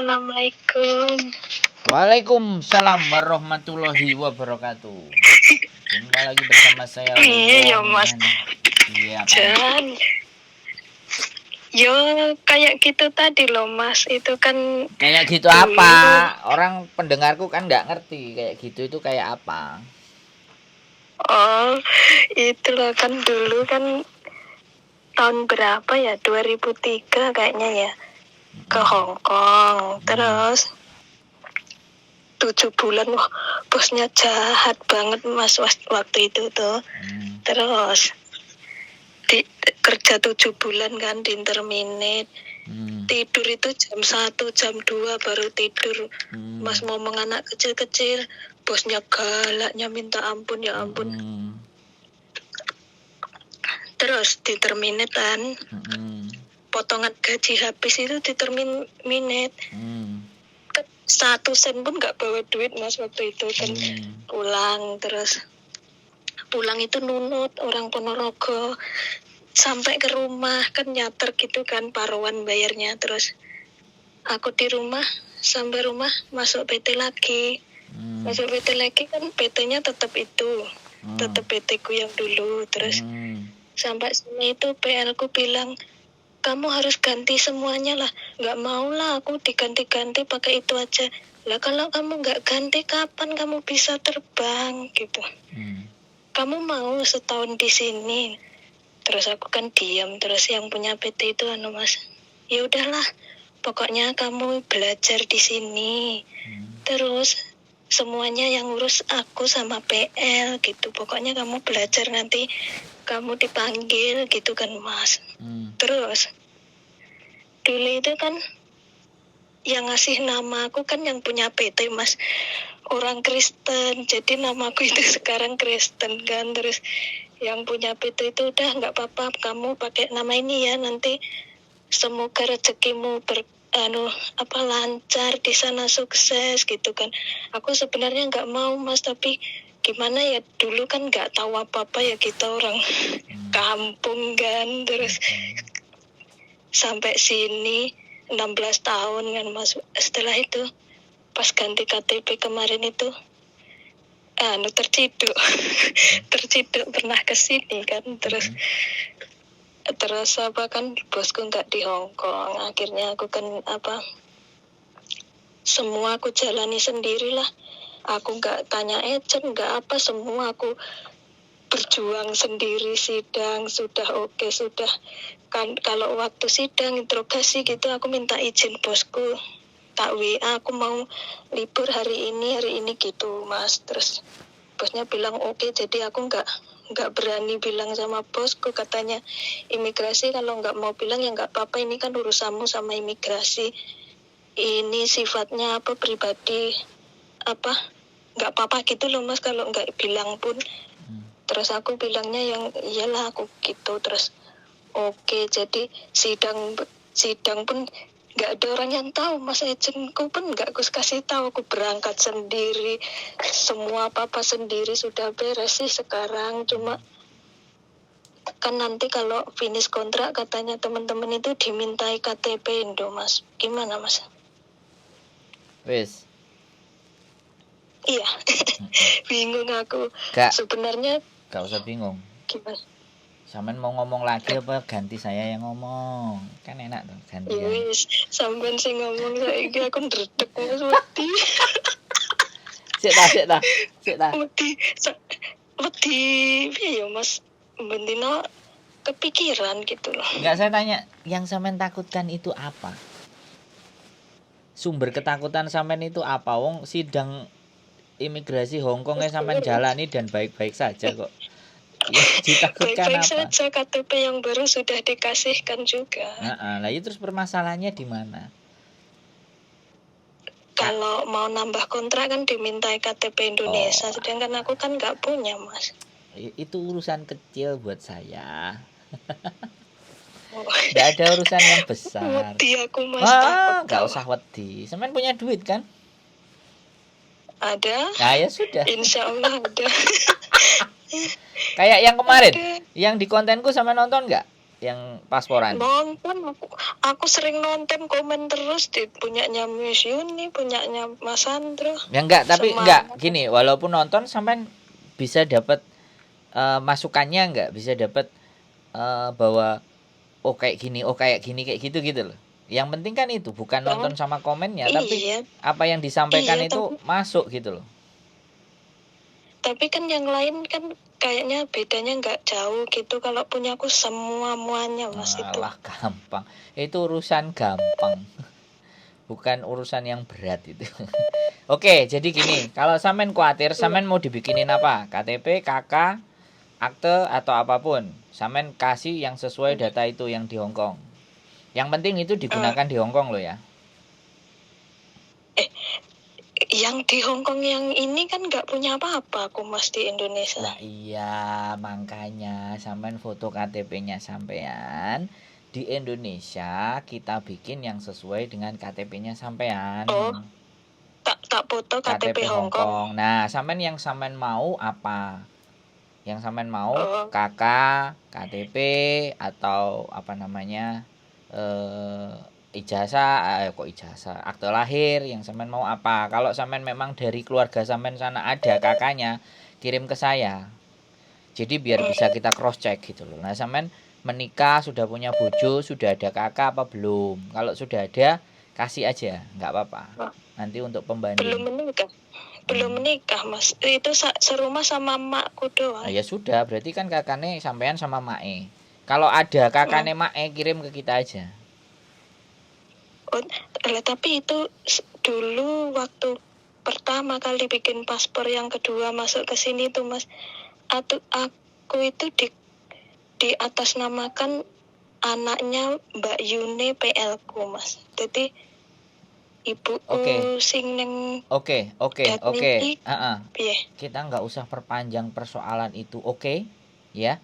Assalamualaikum. Waalaikumsalam warahmatullahi wabarakatuh. Jumpa lagi bersama saya. Iya Mas. Iya. Jangan. Yo kayak gitu tadi loh Mas. Itu kan. Kayak gitu apa? Orang pendengarku kan nggak ngerti kayak gitu itu kayak apa. Oh, itu loh kan dulu kan tahun berapa ya? 2003 kayaknya ya. Ke Hong Kong. Terus 7 bulan, wah bosnya jahat banget Mas waktu itu tuh. Terus kerja 7 bulan kan di interminate. Tidur itu jam 1, jam 2 baru tidur. Mas ngomong anak kecil-kecil, bosnya galaknya minta ampun, ya ampun. Terus di terminate kan, potongan gaji habis itu di terminate. 1 sen pun nggak bawa duit Mas waktu itu kan. Pulang itu nunut orang Ponorogo, sampai ke rumah kan nyater gitu kan paruan bayarnya. Terus aku di rumah, sampai rumah masuk PT lagi. Masuk PT lagi kan PT-nya tetap itu, tetap PT ku yang dulu. Terus sampai sini itu PL ku bilang, kamu harus ganti semuanya lah. Nggak mau lah aku diganti-ganti pakai itu aja. Lah kalau kamu nggak ganti kapan kamu bisa terbang gitu. Kamu mau setahun di sini. Terus aku kan diam. Terus yang punya PT itu Mas, ya udahlah, pokoknya kamu belajar di sini. Terus semuanya yang urus aku sama PL gitu. Pokoknya kamu belajar, nanti kamu dipanggil gitu kan Mas. Terus dulu itu kan yang ngasih nama aku kan yang punya PT Mas, orang Kristen. Jadi namaku itu sekarang Kristen kan. Terus yang punya PT itu udah nggak apa-apa, kamu pakai nama ini ya, nanti semoga rezekimu lancar di sana, sukses gitu kan. Aku sebenarnya nggak mau Mas, tapi gimana ya, dulu kan nggak tahu apa-apa ya, kita orang kampung kan. Terus sampai sini 16 tahun kan Mas. Setelah itu pas ganti KTP kemarin itu terciduk pernah kesini kan. Terus apa kan, bosku nggak di Hong Kong. Akhirnya aku kan semua aku jalani sendirilah. Aku nggak tanya agent, nggak apa, semua aku berjuang sendiri. Sidang sudah oke, sudah kan. Kalau waktu sidang interogasi gitu, aku minta izin bosku, tak WA aku mau libur hari ini gitu Mas. Terus bosnya bilang oke. Jadi aku nggak berani bilang sama bosku. Katanya imigrasi kalau nggak mau bilang ya nggak apa-apa, ini kan urusanmu sama imigrasi, ini sifatnya pribadi, nggak apa-apa gitu loh Mas kalau nggak bilang pun. Terus aku bilangnya yang iyalah aku gitu. Terus oke, jadi sidang pun nggak ada orang yang tahu Mas. Agentku pun nggak aku kasih tahu. Aku berangkat sendiri, semua apa sendiri, sudah beres sih sekarang. Cuma kan nanti kalau finish kontrak katanya teman-teman itu dimintai KTP Indo Mas. Gimana Mas? Wes. Iya. Bingung aku. Sebenarnya gak usah bingung. Gimana? Sampean mau ngomong lagi apa ganti saya yang ngomong? Kan enak tuh ganti. Wis, sampean sing ngomong saiki aku ndredeg Mas wedi. Sik ta. Wedi piye ya Mas? Bendina kepikiran gitu loh. Enggak, saya tanya, yang sampean takutkan itu apa? Sumber ketakutan sampean itu apa? Wong sidang imigrasi Hong Kong sampean jalani dan baik-baik saja kok. Ya, ditakutkan baik-baik apa? saja, KTP yang baru sudah dikasihkan juga. Lah itu terus permasalahannya di mana? Kalau mau nambah kontrak kan dimintai KTP Indonesia, sedangkan aku kan nggak punya Mas. Itu urusan kecil buat saya. Nggak ada urusan yang besar. Wedi aku Mas, takut. Nggak usah wedi. Sampean punya duit kan? Ada. Nah ya sudah. Insya Allah ada. Kayak yang kemarin, yang di kontenku sama nonton nggak? yang pasporan? Nonton aku sering nonton, komen terus di punyanya Miss Yuni, punyanya Mas Sandro. Ya enggak, tapi Semangat. enggak gini, walaupun nonton sampean bisa dapat masukannya enggak? Bisa dapat bahwa oh kayak gini, oh kayak gini, kayak gitu gitu loh. Yang penting kan itu bukan nonton sama komennya, tapi Iya, apa yang disampaikan iya, itu masuk gitu loh. tapi kan yang lain kan kayaknya bedanya nggak jauh gitu. Kalau punya aku muanya Mas itu. Alah gampang. Itu urusan gampang. Bukan urusan yang berat itu. Oke, jadi gini, kalau sampean khawatir, sampean mau dibikinin apa? KTP, KK, akte atau apapun. Sampean kasih yang sesuai data itu yang di Hong Kong. Yang penting itu digunakan di Hong Kong loh ya. Yang di Hong Kong yang ini kan nggak punya apa-apa aku Mas di Indonesia. Lah iya, makanya sampean foto KTP-nya sampean di Indonesia kita bikin yang sesuai dengan KTP-nya sampean. Oh, tak foto KTP Hong Kong. Nah, sampean yang sampean mau apa? Yang sampean mau KK, KTP atau apa namanya? Ijazah, akte lahir, yang sampean mau apa? Kalau sampean memang dari keluarga sampean sana ada kakaknya, kirim ke saya. Jadi biar bisa kita cross check gitu loh. Nah, sampean menikah, sudah punya bojo, sudah ada kakak apa belum? Kalau sudah ada, kasih aja, nggak apa-apa. Nanti untuk pembanding. Belum menikah Mas. Itu serumah sama emakku doang. Ya sudah, berarti kan kakaknya sampean sama mae. Kalau ada kakaknya mae, kirim ke kita aja. Tapi itu dulu waktu pertama kali bikin paspor, yang kedua masuk ke sini tuh Mas. Aku itu di atas namakan anaknya Mbak Yune PL ku Mas. Jadi ibuku sing neng. Oke. Kita nggak usah perpanjang persoalan itu, oke? Ya.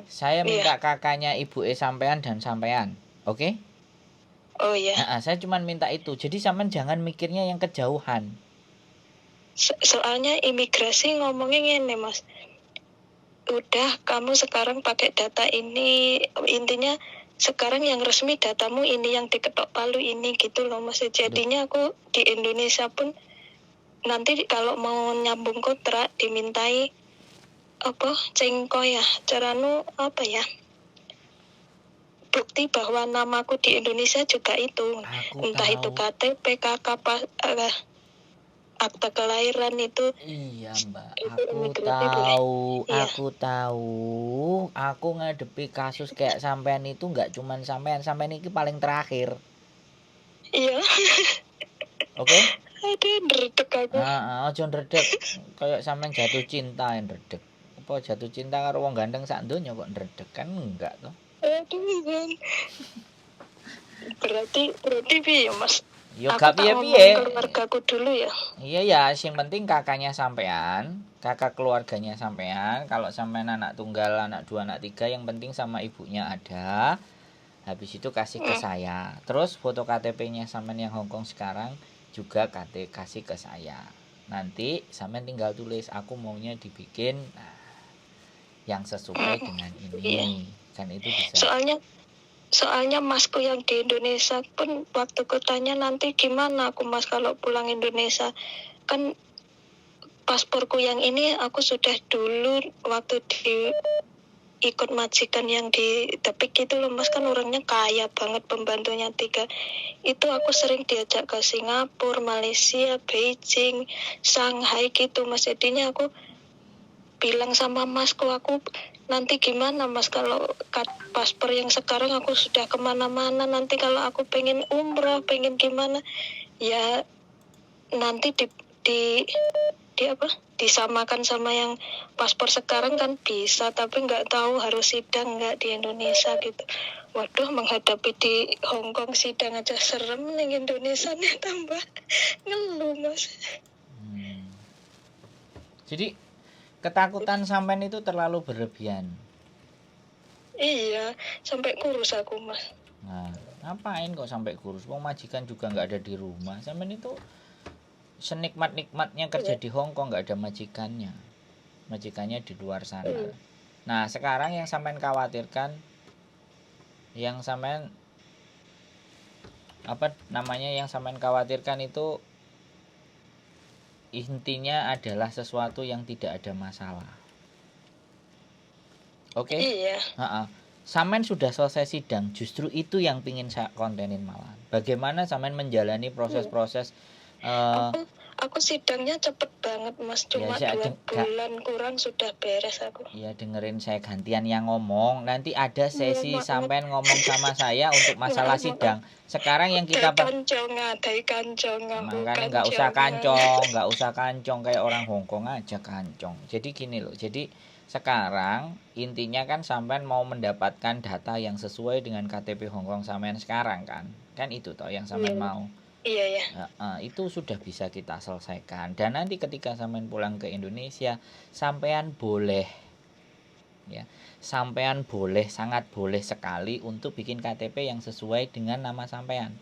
Saya minta kakaknya ibu sampean dan sampean, oke? Oh iya. Saya cuma minta itu. Jadi sampean jangan mikirnya yang kejauhan. Soalnya imigrasi ngomongnya gini Mas. Udah kamu sekarang pakai data ini, intinya sekarang yang resmi datamu ini, yang diketok palu ini gitu loh Mas. Jadinya aku di Indonesia pun nanti kalau mau nyambung kontrak dimintai apa cengko ya, caranu apa ya, bukti bahwa namaku di Indonesia juga itu. Entah itu KTP, KK, akta kelahiran itu. Iya Mbak, aku tahu. Aku ngadepi kasus kayak sampean itu nggak cuman sampean ini paling terakhir. Iya. Oke? Aduh, ndredeg aku. Ojo ndredeg. Kayak sampean jatuh cinta yang ndredeg. Apa jatuh cinta karo wong ganteng sak donya kok ndredeg, kan enggak toh? Aduh, kan. Berarti piye Mas? Yo gak piye-piye. Keluargaku dulu ya. Iya ya, yang penting kakaknya sampean, kakak keluarganya sampean. Kalau sampean anak tunggal, anak 2, anak 3, yang penting sama ibunya ada. Habis itu kasih ke saya. Terus foto KTP-nya sampean yang Hongkong sekarang juga kasih ke saya. Nanti sampean tinggal tulis aku maunya dibikin yang sesuai dengan ini. Iya. Kan itu bisa. Soalnya masku yang di Indonesia pun waktu kutanya nanti gimana aku Mas kalau pulang Indonesia, kan pasporku yang ini aku sudah dulu waktu di ikut majikan yang di Tepik gitu loh Mas, kan orangnya kaya banget, pembantunya 3. Itu aku sering diajak ke Singapura, Malaysia, Beijing, Shanghai gitu Mas. Jadinya aku bilang sama masku, aku nanti gimana Mas kalau paspor yang sekarang aku sudah kemana-mana, nanti kalau aku pengen umrah, pengen gimana ya nanti disamakan sama yang paspor sekarang kan bisa, tapi nggak tahu harus sidang nggak di Indonesia gitu. Waduh, menghadapi di Hong Kong sidang aja serem, nih Indonesia nih tambah ngeluh Mas. Jadi ketakutan sampean itu terlalu berlebihan. Iya, sampai kurus aku Mas. Nah, ngapain kok sampai kurus? Wong majikan juga nggak ada di rumah. Sampean itu senikmat-nikmatnya kerja di Hong Kong nggak ada majikannya. Majikannya di luar sana. Nah, sekarang yang sampean khawatirkan Yang sampean apa namanya yang sampean khawatirkan itu intinya adalah sesuatu yang tidak ada masalah. Oke? Iya. Sampean sudah selesai sidang, justru itu yang pingin saya kontenin malah. Bagaimana sampean menjalani proses-proses Aku sidangnya cepet banget Mas, cuma ya, 2 bulan kurang sudah beres aku. Ya dengerin saya gantian yang ngomong. Nanti ada sesi sampean ngomong sama saya untuk masalah sidang. Sekarang yang kita Dai kancong makanya nggak usah kancong kayak orang Hongkong aja kancong. Jadi gini loh. Jadi sekarang intinya kan sampean mau mendapatkan data yang sesuai dengan KTP Hongkong sampean sekarang kan. Kan itu toh yang sampean mau. Iya ya. Itu sudah bisa kita selesaikan. Dan nanti ketika sampean pulang ke Indonesia, sampean boleh ya, sampean boleh, sangat boleh sekali untuk bikin KTP yang sesuai dengan nama sampean.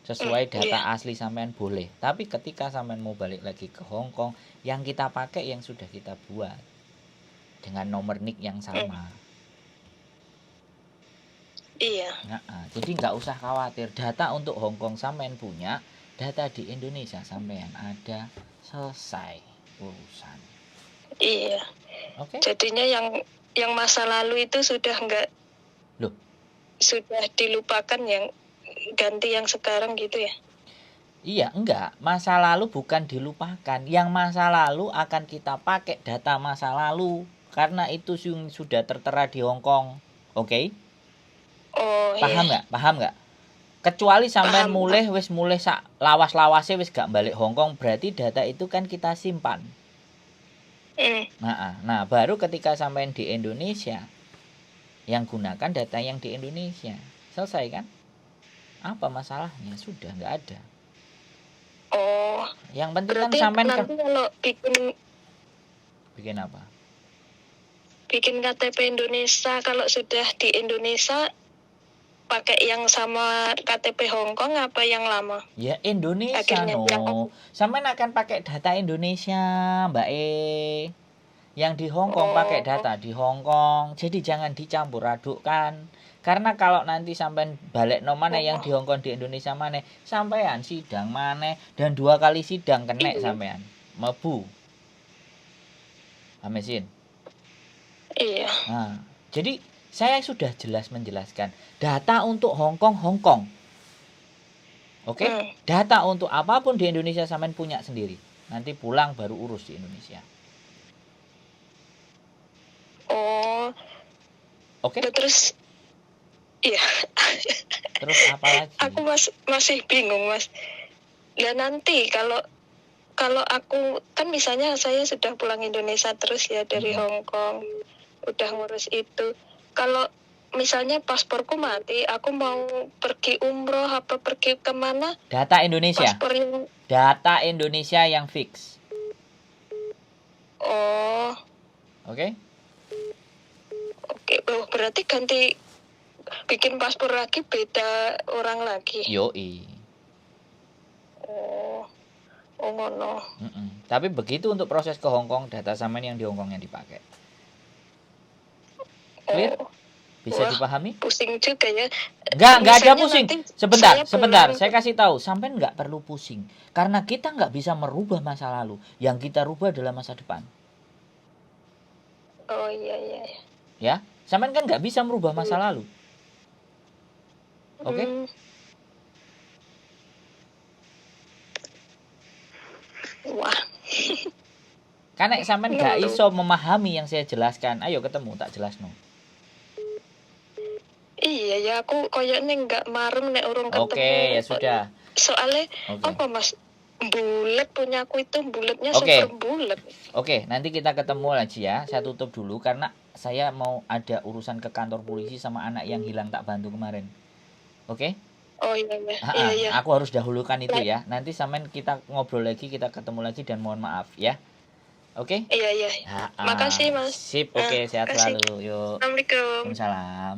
Sesuai data asli sampean boleh. Tapi ketika sampean mau balik lagi ke Hongkong, yang kita pakai yang sudah kita buat dengan nomor NIK yang sama. Iya. Jadi nggak usah khawatir, data untuk Hongkong sampean punya, data di Indonesia sampean ada, selesai urusan. Iya. Oke. Jadinya yang masa lalu itu sudah enggak, sudah dilupakan, yang ganti yang sekarang gitu ya. Iya, enggak. Masa lalu bukan dilupakan. Yang masa lalu akan kita pakai data masa lalu karena itu sudah tertera di Hongkong. Oke? Oh, Paham nggak? Kecuali sampean mulai sak lawas-lawase wis gak balik Hongkong, berarti data itu kan kita simpan. Nah, baru ketika sampean di Indonesia, yang gunakan data yang di Indonesia. Selesai kan? Apa masalahnya? Sudah nggak ada. Oh. Yang penting kan sampean nanti kalau bikin apa? Bikin KTP Indonesia, kalau sudah di Indonesia pakai yang sama KTP Hongkong apa yang lama? Ya Indonesia Sampean akan pakai data Indonesia, Mbak Yang di Hongkong pakai data di Hongkong. Jadi jangan dicampur adukkan. Karena kalau nanti sampean balik mana yang di Hongkong di Indonesia mana, sampean sidang mana dan 2 kali sidang kena sampean. Mebu. Amesin. Iya. Jadi saya sudah jelas menjelaskan data untuk Hongkong. Oke? Data untuk apapun di Indonesia sampean punya sendiri. Nanti pulang baru urus di Indonesia. Oh. Oke? Terus iya. Terus apa lagi? Aku masih bingung, Mas. Ya nanti kalau aku kan misalnya saya sudah pulang Indonesia terus ya dari Hongkong, udah ngurus itu. Kalau misalnya pasporku mati, aku mau pergi umroh apa pergi kemana? Data Indonesia. Data Indonesia yang fix. Oh. Oke? Oh, berarti ganti bikin paspor lagi beda orang lagi. Yoi. Oh ngono. Tapi begitu untuk proses ke Hongkong, data sampean yang di Hongkong yang dipakai. Clear? Bisa dipahami? Pusing juga ya. Enggak ada pusing. Sebentar. Saya kasih tahu, sampean enggak perlu pusing. Karena kita enggak bisa merubah masa lalu. Yang kita rubah adalah masa depan. Oh iya. Ya, sampean kan enggak bisa merubah masa lalu. Oke? Wah. Karena sampean enggak iso memahami yang saya jelaskan. Ayo ketemu tak jelasno. Iya ya, aku koyoknya nggak marem nek urung ketemu. Oke, ya sudah. Soalnya apa Mas? Bulat punya aku itu bulatnya super bulat. Oke, nanti kita ketemu lagi ya. Saya tutup dulu karena saya mau ada urusan ke kantor polisi sama anak yang hilang tak bantu kemarin. Oke? Oh iya. Aku harus dahulukan itu ya. Nanti sampean kita ngobrol lagi, kita ketemu lagi dan mohon maaf ya. Oke? Iya. Makasih Mas. Sip, oke, sehat selalu. Yuk. Assalamualaikum. Waalaikumsalam.